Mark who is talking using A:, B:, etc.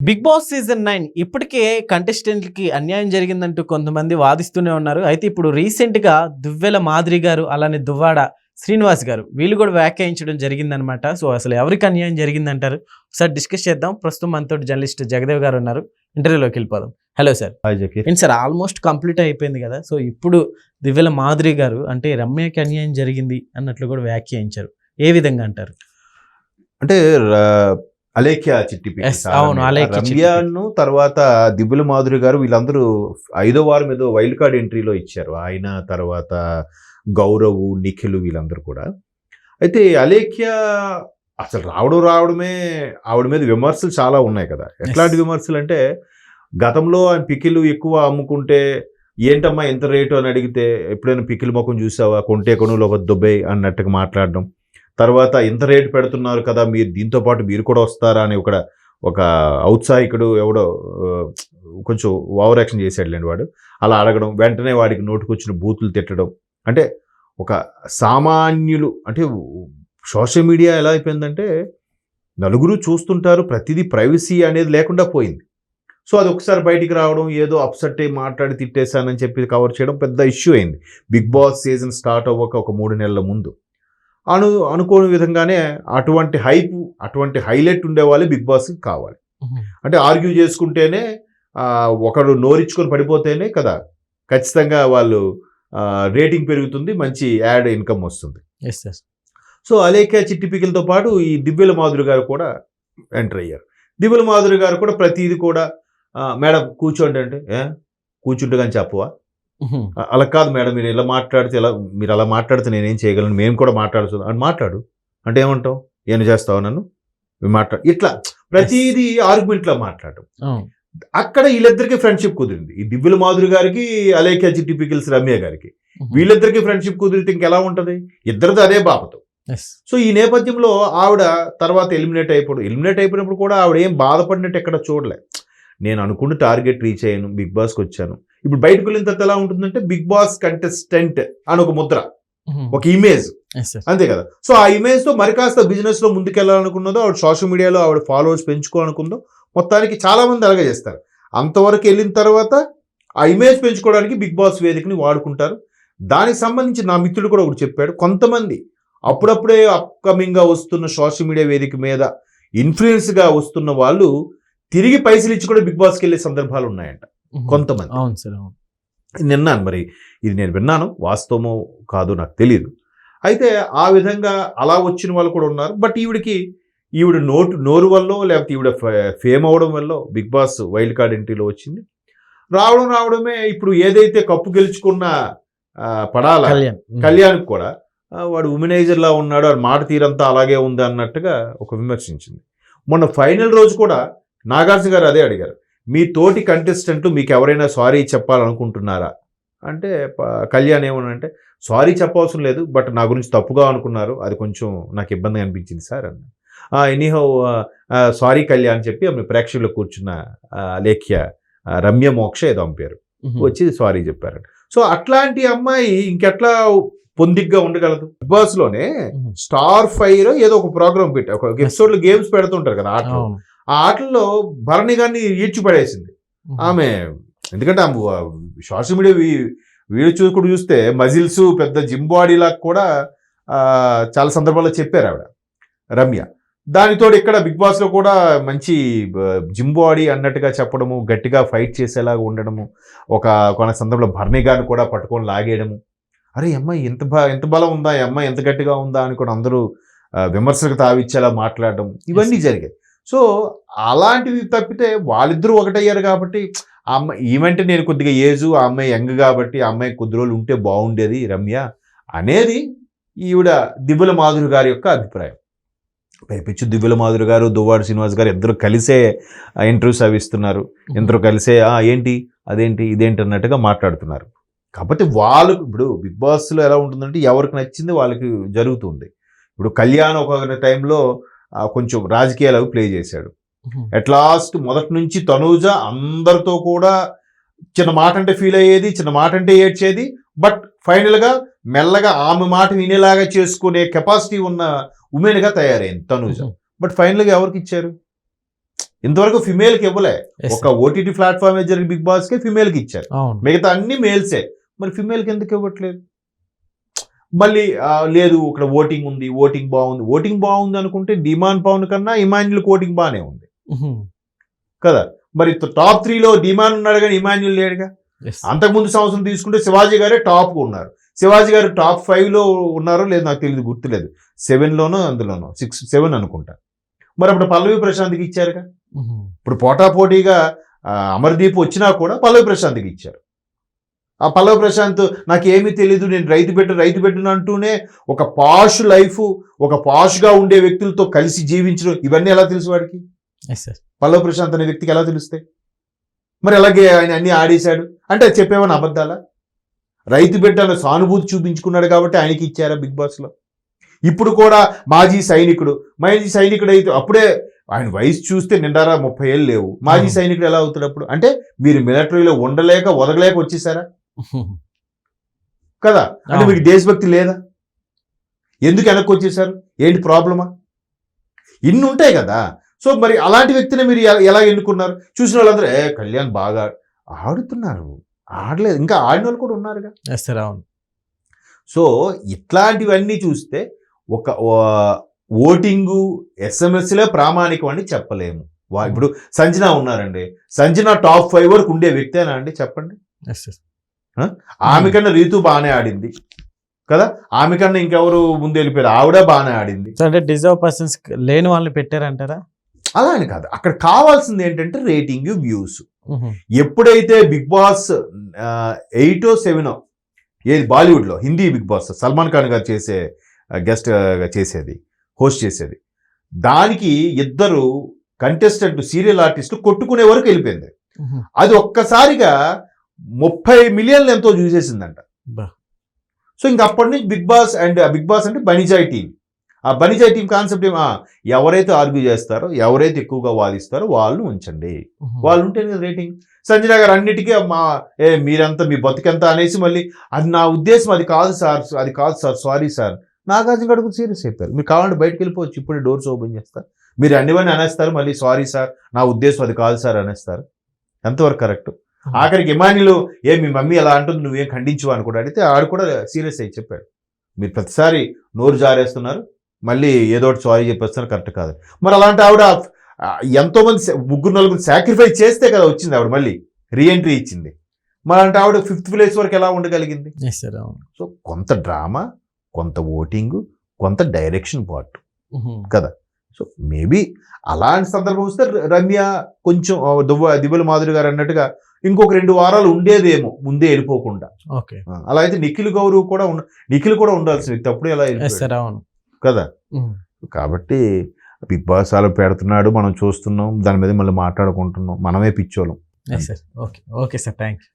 A: Big boss season 9 ఇప్పటికే కంటెస్టెంట్‌లకి అన్యాయం జరిగిందంటూ కొంతమంది వాదిస్తూనే ఉన్నారు. అయితే ఇప్పుడు రీసెంట్‌గా దువ్వెల మాదిరి గారు, అలానే దువ్వాడ శ్రీనివాస్ గారు వీళ్ళు కూడా వ్యాఖ్యానించడం జరిగిందనమాట. సో, అసలు ఎవరికి అన్యాయం జరిగిందంటారు? ఒకసారి డిస్కస్ చేద్దాం. ప్రస్తుతం మనతోటి జర్నలిస్ట్ జగదేవ్ గారు ఉన్నారు. ఇంటర్వ్యూలోకి వెళ్ళిపోదాం. Hello sir.
B: హాయ్ జకీర్.
A: ఏంటి సార్ ఆల్మోస్ట్ కంప్లీట్ అయిపోయింది కదా! సో, ఇప్పుడు దువ్వెల మాదిరి గారు అంటే రమ్యకి అన్యాయం జరిగింది అన్నట్లు కూడా వ్యాఖ్యానించారు. ఏ విధంగా అంటారు?
B: అంటే అలేఖ్య చిట్టి పిక్కి
A: Yes,
B: చాలా
A: అవును,
B: మీద.
A: అలేఖ్య చిట్టి
B: రమ్యను తర్వాత దిబ్బుల మాధురి గారు వీళ్ళందరూ 5వ వారం ఏదో వైల్డ్ కార్డ్ ఎంట్రీలో ఇచ్చారు. ఆయన తర్వాత గౌరవ్, నిఖిల్ వీళ్ళందరూ కూడా. అయితే అలేఖ్య అసలు రావడమే ఆవిడ మీద విమర్శలు చాలా ఉన్నాయి కదా. ఎట్లాంటి విమర్శలు అంటే గతంలో ఆయన పికిలు ఎక్కువ అమ్ముకుంటే ఏంటమ్మా ఎంత రేటు అని అడిగితే ఎప్పుడైనా పికిల్ ముఖం చూసావా, కొంటే కొనులు ఒక దుబ్బే అన్నట్టుగా మాట్లాడడం. తర్వాత ఇంత రేటు పెడుతున్నారు కదా, మీరు దీంతో పాటు మీరు కూడా వస్తారా అని ఒక ఔత్సాహికుడు ఎవడో కొంచెం ఓవర్ యాక్షన్ చేశాడులేండి వాడు. అలా అడగడం, వెంటనే వాడికి నోటుకొచ్చిన బూతులు తిట్టడం. అంటే ఒక సామాన్యులు అంటే సోషల్ మీడియా ఎలా అయిపోయిందంటే నలుగురు చూస్తుంటారు, ప్రతిదీ ప్రైవసీ అనేది లేకుండా పోయింది. సో అది ఒకసారి బయటికి రావడం, ఏదో అప్సెట్ అయ్యి మాట్లాడి తిట్టేశానని చెప్పి కవర్ చేయడం పెద్ద ఇష్యూ అయింది. బిగ్ బాస్ సీజన్ స్టార్ట్ అవ్వక ఒక 3 నెలల ముందు. అనుకోని విధంగానే అటువంటి అటువంటి హైలైట్ ఉండేవాళ్ళే బిగ్ బాస్కి కావాలి. అంటే ఆర్గ్యూ చేసుకుంటేనే ఒకడు నోరిచ్చుకొని పడిపోతేనే కదా ఖచ్చితంగా వాళ్ళు రేటింగ్ పెరుగుతుంది, మంచి యాడ్ ఇన్కమ్ వస్తుంది. సో అలేఖ్య చిట్టి పికిలతో పాటు ఈ దివ్యల మాధురి గారు కూడా ఎంటర్ అయ్యారు. దివ్యల మాధురి గారు కూడా ప్రతిదీ కూడా మేడం కూర్చోండి అంటే కూర్చుంటే కానీ చెప్పవా, అలా కాదు మేడం మీరు ఇలా మాట్లాడితే మీరు అలా మాట్లాడితే నేనేం చేయగలను, మేము కూడా మాట్లాడుతుంది అని మాట్లాడు అంటే ఏమంటావు, ఏం చేస్తావు నన్ను ఇట్లా ప్రతిదీ ఆర్గ్యుమెంట్లో మాట్లాడటం. అక్కడ వీళ్ళిద్దరికి ఫ్రెండ్షిప్ కుదిరింది. ఈ దివ్యల మాధురి గారికి, అలేఖ్య చిట్టి పికిల్స్ రమ్య గారికి వీళ్ళిద్దరికి ఫ్రెండ్షిప్ కుదిరితే ఇంకెలా ఉంటుంది, ఇద్దరిది అదే బాపతో. సో ఈ నేపథ్యంలో ఆవిడ తర్వాత ఎలిమినేట్ అయిపోయినప్పుడు కూడా ఆవిడ ఏం బాధపడినట్టు ఎక్కడ చూడలే. నేను అనుకున్న టార్గెట్ రీచ్ అయ్యాను, బిగ్ బాస్కి వచ్చాను. ఇప్పుడు బయటకు వెళ్ళిన తర్వాత ఎలా ఉంటుందంటే బిగ్ బాస్ కంటెస్టెంట్ అని ఒక ముద్ర, ఒక ఇమేజ్, అంతే కదా. సో ఆ ఇమేజ్ తో మరి కాస్త బిజినెస్ లో ముందుకెళ్ళాలనుకున్నదో, ఆవిడ సోషల్ మీడియాలో ఆవిడ ఫాలోవర్స్ పెంచుకోవాలనుకుందో, మొత్తానికి చాలా మంది అలాగే చేస్తారు. అంతవరకు వెళ్ళిన తర్వాత ఆ ఇమేజ్ పెంచుకోవడానికి బిగ్ బాస్ వేదికని వాడుకుంటారు. దానికి సంబంధించి నా మిత్రుడు కూడా ఒకటి చెప్పాడు, కొంతమంది అప్పుడప్పుడే అప్కమింగ్ గా వస్తున్న సోషల్ మీడియా వేదిక మీద ఇన్ఫ్లుయెన్స్ గా వస్తున్న వాళ్ళు తిరిగి పైసలు ఇచ్చి కూడా బిగ్ బాస్కి వెళ్ళే సందర్భాలు ఉన్నాయంట కొంతమంది. నిన్నాను, మరి ఇది నేను విన్నాను, వాస్తవమో కాదో నాకు తెలియదు. అయితే ఆ విధంగా అలా వచ్చిన వాళ్ళు కూడా ఉన్నారు. బట్ ఈవిడ నోరు వల్ల లేకపోతే ఈవిడ ఫేమ్ అవడం వల్ల బిగ్ బాస్ వైల్డ్ కార్డ్ ఎంట్రీలో వచ్చింది. రావడమే ఇప్పుడు ఏదైతే కప్పు గెలుచుకున్న పడాల కళ్యాణ్కి కూడా వాడు ఉమెనైజర్ లా ఉన్నాడు, ఆ మాట తీరంతా అలాగే ఉంది అన్నట్టుగా ఒక విమర్శించింది. మొన్న ఫైనల్ రోజు కూడా నాగార్జున గారు అదే అడిగారు, మీ తోటి కంటెస్టెంట్లు మీకు ఎవరైనా సారీ చెప్పాలనుకుంటున్నారా అంటే కళ్యాణ్ ఏమనంటే సారీ చెప్పవలసిన లేదు, బట్ నా గురించి తప్పుగా అనుకున్నారు, అది కొంచెం నాకు ఇబ్బందిగా అనిపించింది సార్ అన్న. ఎనీహౌ సారీ కళ్యాణ్ చెప్పి ఆమె ప్రేక్షకులు కూర్చున్న లేఖ్య రమ్య మోక్ష ఏదో పంపారు, వచ్చి సారీ చెప్పారు. సో అట్లాంటి అమ్మాయి ఇంకెట్లా పొందిగ్గా ఉండగలదు. బిగ్ బాస్ లోనే స్టార్ ఫైర్ ఏదో ఒక ప్రోగ్రామ్ పెట్టి ఒక ఎపిసోడ్ లో గేమ్స్ పెడుతుంటారు కదా ఆటలు, ఆ ఆటల్లో భరణి గారిని ఈడ్చిపడేసింది ఆమె. ఎందుకంటే ఆమె సోషల్ మీడియా వీడియో చూస్తే మజిల్స్ పెద్ద జిమ్ బాడీ లాగా కూడా చాలా సందర్భాల్లో చెప్పారు ఆవిడ రమ్య. దానితో ఇక్కడ బిగ్ బాస్ లో కూడా మంచి జిమ్ బాడీ అన్నట్టుగా చెప్పడము, గట్టిగా ఫైట్ చేసేలాగా ఉండడము, కొన సందర్భంలో భరణి గారిని కూడా పట్టుకొని లాగేయడము. అరే అమ్మాయి ఎంత బలం ఉందా, ఈ అమ్మాయి ఎంత గట్టిగా ఉందా అని కూడా అందరూ విమర్శలకు తావిచ్చేలా మాట్లాడడం, ఇవన్నీ జరిగాయి. సో అలాంటివి తప్పితే వాళ్ళిద్దరూ ఒకటయ్యారు కాబట్టి ఆ అమ్మాయి ఈమెంటే నేను కొద్దిగా ఏజు, ఆ అమ్మాయి యంగ్ కాబట్టి ఆ అమ్మాయి కొద్ది రోజులు ఉంటే బాగుండేది రమ్య అనేది ఈవిడ దివ్యల మాధురి గారి యొక్క అభిప్రాయం. పైపిచ్చు దివ్యల మాధురి గారు, దువ్వాడ శ్రీనివాస్ గారు ఇద్దరు కలిసే ఇంటర్వ్యూస్ అవి ఇస్తున్నారు, ఇద్దరు కలిసే ఏంటి అదేంటి ఇదేంటి అన్నట్టుగా మాట్లాడుతున్నారు. కాబట్టి వాళ్ళు ఇప్పుడు బిగ్ బాస్లో ఎలా ఉంటుందంటే ఎవరికి నచ్చింది వాళ్ళకి జరుగుతుంది. ఇప్పుడు కళ్యాణ్ ఒక టైంలో కొంచెం రాజకీయాలు ప్లే చేశాడు. అట్ లాస్ట్ మొదటి నుంచి తనూజ అందరితో కూడా చిన్న మాట అంటే ఫీల్ అయ్యేది, చిన్న మాట అంటే ఏడ్చేది. బట్ ఫైనల్గా మెల్లగా ఆమె మాట వినేలాగా చేసుకునే కెపాసిటీ ఉన్న ఉమెన్గా తయారైంది తనూజ. బట్ ఫైనల్గా ఎవరికి ఇచ్చారు? ఇంతవరకు ఫిమేల్కి ఇవ్వలే.
A: Yes,
B: ఒక ఓటీటీ ప్లాట్ఫామ్ జరిగి బిగ్ బాస్కే ఫిమేల్కి ఇచ్చారు,
A: అవును.
B: మిగతా అన్ని మేల్సే. మరి ఫిమేల్కి ఎందుకు ఇవ్వట్లేదు? మళ్ళీ లేదు ఇక్కడ ఓటింగ్ ఉంది, ఓటింగ్ బాగుంది అనుకుంటే డిమాండ్ పవన్ కన్నా ఇమాన్యుల్కి ఓటింగ్ బాగానే ఉంది కదా. మరి టాప్ 3లో డిమాండ్ ఉన్నాడు కానీ ఇమాన్యుల్ లేడుగా.
A: Yes.
B: అంతకుముందు సంవత్సరం తీసుకుంటే శివాజీ గారే టాప్ ఉన్నారు. శివాజీ గారు టాప్ 5లో ఉన్నారో లేదు నాకు తెలియదు, గుర్తులేదు. 7లోనో అందులోనో 7 అనుకుంటా. మరి అప్పుడు పల్లవి ప్రశాంత్కి ఇచ్చారుగా. ఇప్పుడు పోటాపోటీగా అమర్దీప్ వచ్చినా కూడా పల్లవి ప్రశాంత్కి ఇచ్చారు. ఆ పల్లవి ప్రశాంత్ నాకేమీ తెలీదు, నేను రైతు బిడ్డను అంటూనే ఒక పాష్ లైఫ్, ఒక పాష్గా ఉండే వ్యక్తులతో కలిసి జీవించడం, ఇవన్నీ ఎలా తెలుసు వాడికి?
A: Yes, sir.
B: పల్లవి ప్రశాంత్ అనే వ్యక్తికి ఎలా తెలుస్తాయి? మరి అలాగే ఆయన అన్ని ఆడేశాడు అంటే చెప్పేవని అబద్ధాలా? రైతు బిడ్డ అన్న సానుభూతి చూపించుకున్నాడు కాబట్టి ఆయనకి ఇచ్చారా బిగ్ బాస్లో? ఇప్పుడు కూడా మాజీ సైనికుడు అయితే అప్పుడే ఆయన వయసు చూస్తే నిండారా 30 ఏళ్ళు లేవు. మాజీ సైనికుడు ఎలా అవుతాడు అప్పుడు? అంటే మీరు మిలిటరీలో ఉండలేక వదగలేక వచ్చేసారా కదా? అంటే మీకు దేశభక్తి లేదా? ఎందుకు వెనక్కి వచ్చేసారు? ఏంటి ప్రాబ్లమా? ఇన్ని ఉంటాయి కదా. సో మరి అలాంటి వ్యక్తిని మీరు ఎలా ఎన్నుకున్నారు? చూసిన వాళ్ళందరూ కళ్యాణ్ బాగా ఆడుతున్నారు, ఆడలేదు, ఇంకా ఆడిన వాళ్ళు కూడా ఉన్నారుగా.
A: Yes, sir. అవును.
B: సో ఇట్లాంటివన్నీ చూస్తే ఒక ఓటింగు ఎస్ఎంఎస్లే ప్రామాణికం అని చెప్పలేము. ఇప్పుడు సంజన ఉన్నారండి, సంజన టాప్ 5 వరకు ఉండే వ్యక్తేనా అండి చెప్పండి?
A: Yes, sir.
B: ఆమె కన్నా రీతు బాగానే ఆడింది కదా, ఆమె కన్నా ఇంకెవరు ముందు వెళ్ళిపోయారు, ఆవిడ బాగానే ఆడింది.
A: అంటే డిజర్వ్ పర్సన్స్ లేని వాళ్ళని పెట్టారంటారా?
B: అలా అని కాదు, అక్కడ కావాల్సింది ఏంటంటే రేటింగ్, వ్యూస్. ఎప్పుడైతే బిగ్ బాస్ 8 or 7 ఏది బాలీవుడ్లో హిందీ బిగ్ బాస్ సల్మాన్ ఖాన్ గారు చేసే గెస్ట్ చేసేది, హోస్ట్ చేసేది, దానికి ఇద్దరు కంటెస్టెంట్ సీరియల్ ఆర్టిస్టులు కొట్టుకునే వరకు వెళ్ళిపోయింది. అది ఒక్కసారిగా 30 మిలియన్లు ఎంతో చూసేసిందంట. సో ఇంక అప్పటి నుంచి బిగ్ బాస్ అంటే బనిజాయ్ టీం. ఆ బనిజాయ్ టీం కాన్సెప్ట్ ఎవరైతే ఆర్గ్యూ చేస్తారో, ఎవరైతే ఎక్కువగా వాదిస్తారో వాళ్ళు ఉంచండి, వాళ్ళు ఉంటేనే కదా రేటింగ్. సంజన గారు అన్నిటికీ మీరంతా మీ బతుకెంత అనేసి మళ్ళీ అది నా ఉద్దేశం అది కాదు సార్ సారీ సార్. నాగార్జున గారు సీరియస్ అయిపోయారు. మీరు కావాలంటే బయటకు వెళ్ళిపోవచ్చు, ఇప్పుడే డోర్స్ ఓపెన్ చేస్తారు. మీరు అన్నివన్నీ అనేస్తారు, మళ్ళీ సారీ సార్ నా ఉద్దేశం అది కాదు సార్ అనేస్తారు. ఎంతవరకు కరెక్ట్? ఆఖరికి ఇమాన్యులు మీ మమ్మీ అలా అంటుంది నువ్వేం ఖండించు అని కూడా అడిగితే ఆడు కూడా సీరియస్ అయ్యి చెప్పాడు, మీరు ప్రతిసారి నోరు జారేస్తున్నారు, మళ్ళీ ఏదో ఒకటి సారీ చెప్పేస్తున్నారు, కరెక్ట్ కాదు. మరి అలాంటి ఆవిడ ఎంతోమంది 3-4 సాక్రిఫైస్ చేస్తే కదా వచ్చింది ఆవిడ, మళ్ళీ రీఎంట్రీ ఇచ్చింది. మరి అంటే ఆవిడ 5th ప్లేస్ వరకు ఎలా ఉండగలిగింది? సో కొంత డ్రామా, కొంత ఓటింగ్, కొంత డైరెక్షన్ పార్ట్ కదా. సో మేబీ అలాంటి సందర్భం వస్తే రమ్య కొంచెం దివ్యల మాధురి గారు అన్నట్టుగా ఇంకొక 2 వారాలు ఉండేదేమో, ముందే వెళ్ళిపోకుండా. అలా అయితే నిఖిల్ కూడా ఉండాల్సిన వ్యక్తి, అప్పుడే ఎలా కదా. కాబట్టి బిగ్ బాస్ అలా పెడుతున్నాడు, మనం చూస్తున్నాం, దాని మీద మళ్ళీ మాట్లాడుకుంటున్నాం, మనమే పిచ్చోళ్ళం.
A: Okay sir, thank you.